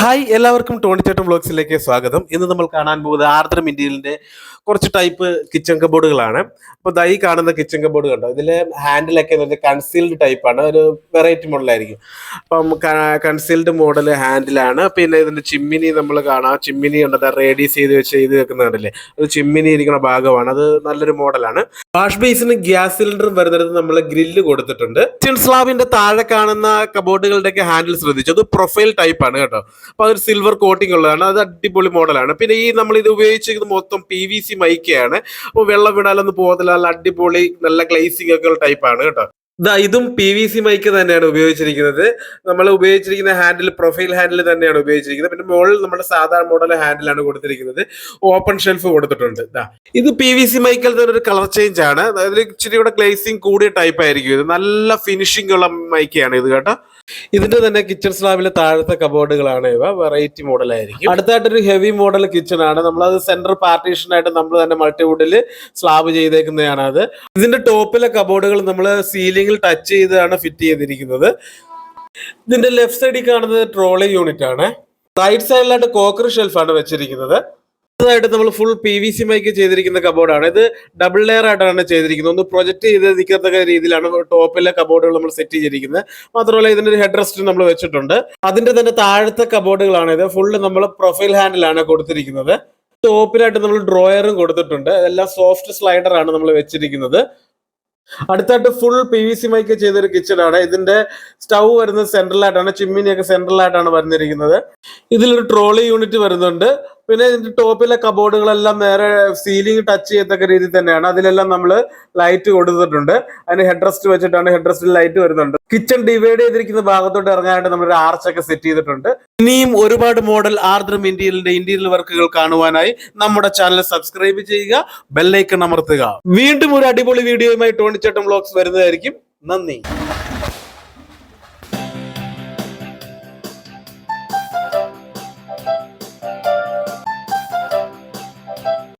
Hi എല്ലാവർക്കും Tony ചേട്ടൻ വ്ളോഗ്സിലേക്ക് സ്വാഗതം. ഇന്ന് നമ്മൾ കാണാൻ പോകുന്നത് ആർദ്രം ഇന്ത്യയിലിന്റെ കുറച്ച് ടൈപ്പ് കിച്ചൺ കബോർഡുകളാണ്. അപ്പോൾ ഈ കാണുന്ന കിച്ചൺ കബോർഡ് കണ്ടോ, ഇതിലെ ഹാൻഡിലൊക്കെ കൺസീൽഡ് ടൈപ്പാണ്, ഒരു വെറൈറ്റി മോഡലായിരിക്കും. അപ്പം കൺസീൽഡ് മോഡൽ ഹാൻഡിലാണ്. പിന്നെ ഇതിന്റെ ചിമ്മിനി നമ്മൾ കാണാം, ചിമ്മിനി ഉണ്ടത് റേഡിയസ് ചെയ്ത് വെക്കുന്ന കണ്ടില്ലേ, അത് ചിമ്മിനി ഇരിക്കുന്ന ഭാഗമാണ്. അത് നല്ലൊരു മോഡലാണ്. വാഷ് ബേസിന് ഗ്യാസ് സിലിണ്ടറും വരുന്നത് നമ്മൾ ഗ്രില്ല് കൊടുത്തിട്ടുണ്ട്. കിച്ചൺ സ്ലാബിന്റെ താഴെ കാണുന്ന കബോർഡുകളുടെ ഒക്കെ ഹാൻഡിൽ ശ്രദ്ധിച്ചു, അത് പ്രൊഫൈൽ ടൈപ്പ് ആണ് കേട്ടോ. അപ്പൊ അതൊരു സിൽവർ കോട്ടിംഗ് ഉള്ളതാണ്, അത് അടിപൊളി മോഡലാണ്. പിന്നെ നമ്മൾ ഇത് ഉപയോഗിച്ചിരിക്കുന്നത് മൊത്തം PVC മൈക്കയാണ്. അപ്പോൾ വെള്ളം വീണാലൊന്നും പോകത്തില്ല, നല്ല അടിപൊളി നല്ല ഗ്ലേസിംഗ് ഒക്കെ ഉള്ള ടൈപ്പാണ് കേട്ടോ. ഇതും PVC മൈക്ക് തന്നെയാണ് ഉപയോഗിച്ചിരിക്കുന്നത്. നമ്മൾ ഉപയോഗിച്ചിരിക്കുന്ന ഹാൻഡിൽ പ്രൊഫൈൽ ഹാൻഡിൽ തന്നെയാണ് ഉപയോഗിച്ചിരിക്കുന്നത്. പിന്നെ മുകളിൽ നമ്മുടെ സാധാരണ മോഡൽ ഹാൻഡിലാണ് കൊടുത്തിരിക്കുന്നത്. ഓപ്പൺ ഷെൽഫ് കൊടുത്തിട്ടുണ്ട്. ഇത് PVC മൈക്കിൽ തന്നെ ഒരു കളർ ചേഞ്ച് ആണ്. അതിൽ ഇച്ചിരി കൂടെ ഗ്ലേസിംഗ് കൂടിയ ടൈപ്പ് ആയിരിക്കും. ഇത് നല്ല ഫിനിഷിംഗ് ഉള്ള മൈക്കാണ് ഇത് കേട്ടോ. ഇതിന്റെ തന്നെ കിച്ചൺ സ്ലാബിലെ താഴത്തെ കബോർഡുകളാണ് ഇവ, വെറൈറ്റി മോഡലായിരിക്കും. അടുത്തായിട്ടൊരു ഹെവി മോഡൽ കിച്ചൺ ആണ്. നമ്മളത് സെന്റർ പാർട്ടീഷൻ ആയിട്ട് നമ്മൾ തന്നെ മൾട്ടിവുഡിൽ സ്ലാബ് ചെയ്തേക്കുന്നതാണ്. അത് ഇതിന്റെ ടോപ്പിലെ കബോർഡുകൾ നമ്മൾ സീലിംഗിൽ ടച്ച് ചെയ്താണ് ഫിറ്റ് ചെയ്തിരിക്കുന്നത്. ഇതിന്റെ ലെഫ്റ്റ് സൈഡിൽ കാണുന്നത് ട്രോളി യൂണിറ്റ് ആണ്. റൈറ്റ് സൈഡിലായിട്ട് കോക്കറി ഷെൽഫാണ് വെച്ചിരിക്കുന്നത്. ായിട്ട് നമ്മൾ ഫുൾ PVC മൈക്ക് ചെയ്തിരിക്കുന്ന കബോർഡാണ്. ഇത് ഡബിൾ ലെയർ ആയിട്ടാണ് ചെയ്തിരിക്കുന്നത്. ഒന്ന് പ്രൊജക്ട് ചെയ്ത് നിൽക്കത്തക്ക രീതിയിലാണ് ടോപ്പിലെ കബോർഡുകൾ നമ്മൾ സെറ്റ് ചെയ്തിരിക്കുന്നത്. മാത്രമല്ല ഇതിന്റെ ഒരു ഹെഡ് റെസ്റ്റ് നമ്മൾ വെച്ചിട്ടുണ്ട്. അതിന്റെ തന്നെ താഴത്തെ കബോർഡുകളാണ് ഇത്. ഫുള്ള് നമ്മൾ പ്രൊഫൈൽ ഹാൻഡിലാണ് കൊടുത്തിരിക്കുന്നത്. ടോപ്പിലായിട്ട് നമ്മൾ ഡ്രോയറും കൊടുത്തിട്ടുണ്ട്. ഇതെല്ലാം സോഫ്റ്റ് സ്ലൈഡർ ആണ് നമ്മൾ വെച്ചിരിക്കുന്നത്. അടുത്തായിട്ട് ഫുൾ PVC മൈക്ക് ചെയ്തൊരു കിച്ചൺ ആണ്. ഇതിന്റെ സ്റ്റൗ വരുന്നത് സെൻട്രലായിട്ടാണ്, ചിമ്മിനിയൊക്കെ സെൻട്രലായിട്ടാണ് വരുന്നിരിക്കുന്നത്. ഇതിലൊരു ട്രോളി യൂണിറ്റ് വരുന്നുണ്ട്. പിന്നെ ഇതിന്റെ ടോപ്പിലെ കബോർഡുകളെല്ലാം നേരെ സീലിംഗ് ടച്ച് ചെയ്യത്തക്ക രീതിയിൽ തന്നെയാണ്. അതിലെല്ലാം നമ്മൾ ലൈറ്റ് കൊടുത്തിട്ടുണ്ട്. അതിന് ഹെഡ് റെസ്റ്റ് വെച്ചിട്ടാണ്, ഹെഡ് റെസ്റ്റിൽ ലൈറ്റ് വരുന്നുണ്ട്. കിച്ചൺ ഡിവൈഡ് ചെയ്തിരിക്കുന്ന ഭാഗത്തോട്ട് ഇറങ്ങാനായിട്ട് നമ്മൾ ഒരു ആർച്ചൊക്കെ സെറ്റ് ചെയ്തിട്ടുണ്ട്. ഇനിയും ഒരുപാട് മോഡൽ ആർദ്രം ഇന്ത്യയിലിന്റെ ഇന്റീരിയർ വർക്കുകൾ കാണുവാനായി നമ്മുടെ ചാനൽ സബ്സ്ക്രൈബ് ചെയ്യുക, ബെല്ലൈക്കൺ അമർത്തുക. വീണ്ടും ഒരു അടിപൊളി വീഡിയോയുമായി ടോണി ചേട്ടൻ വ്ളോഗ്സ് വരുന്നതായിരിക്കും. നന്ദി.